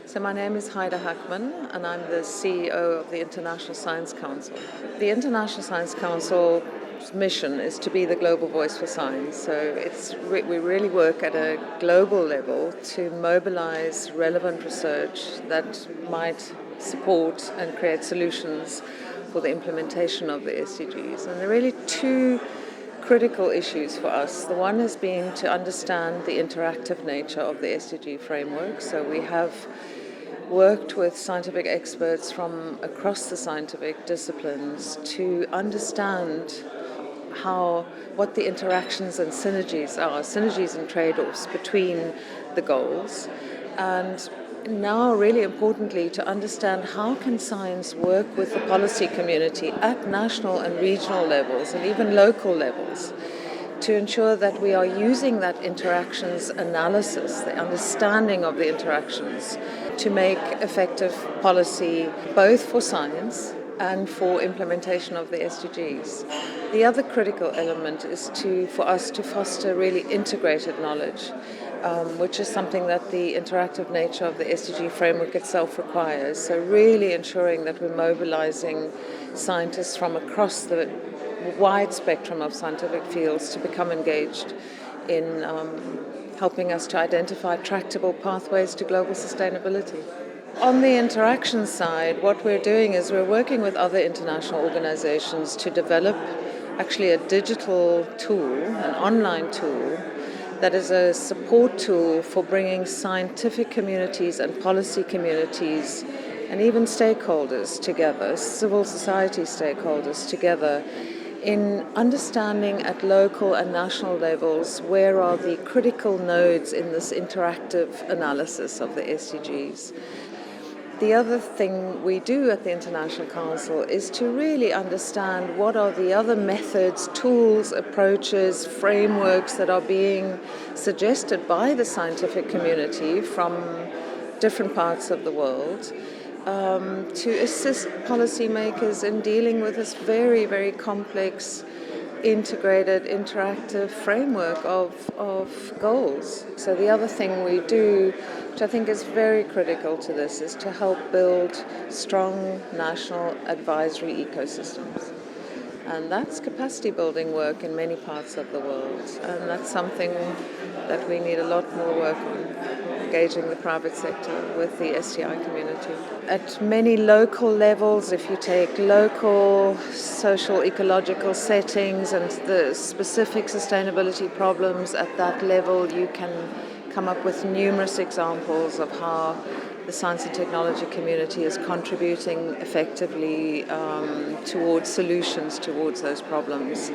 So my name is Heidi Hackmann, and I'm the CEO of the International Science Council. The International Science Council's mission is to be the global voice for science. So we really work at a global level to mobilize relevant research that might support and create solutions for the implementation of the SDGs. And there are really two critical issues for us. The one has been to understand the interactive nature of the SDG framework. So we have worked with scientific experts from across the scientific disciplines to understand what the interactions and synergies and trade-offs between the goals, and now really importantly to understand how can science work with the policy community at national and regional levels and even local levels to ensure that we are using that interactions analysis, the understanding of the interactions, to make effective policy both for science and for implementation of the SDGs. The other critical element is for us to foster really integrated knowledge, which is something that the interactive nature of the SDG framework itself requires. So really ensuring that we're mobilizing scientists from across the wide spectrum of scientific fields to become engaged in helping us to identify tractable pathways to global sustainability. On the interaction side, what we're doing is we're working with other international organizations to develop actually a digital tool, an online tool, that is a support tool for bringing scientific communities and policy communities and even stakeholders together, civil society stakeholders together, in understanding at local and national levels where are the critical nodes in this interactive analysis of the SDGs. The other thing we do at the International Council is to really understand what are the other methods, tools, approaches, frameworks that are being suggested by the scientific community from different parts of the world to assist policymakers in dealing with this very, very complex, integrated, interactive framework of goals. So the other thing we do, which I think is very critical to this, is to help build strong national advisory ecosystems. And that's capacity building work in many parts of the world. And that's something that we need a lot more work on, engaging the private sector with the STI community. At many local levels, if you take local social ecological settings and the specific sustainability problems at that level, you can come up with numerous examples of how the science and technology community is contributing effectively towards solutions towards those problems.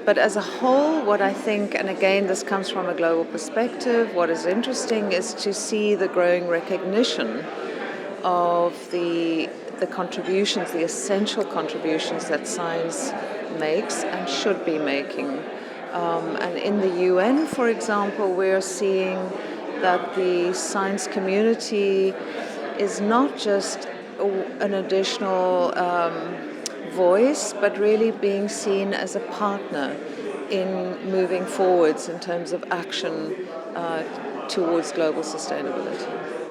But as a whole, what I think, and again this comes from a global perspective, what is interesting is to see the growing recognition of the contributions, the essential contributions that science makes and should be making. And in the UN, for example, we're seeing that the science community is not just an additional voice, but really being seen as a partner in moving forwards in terms of action towards global sustainability.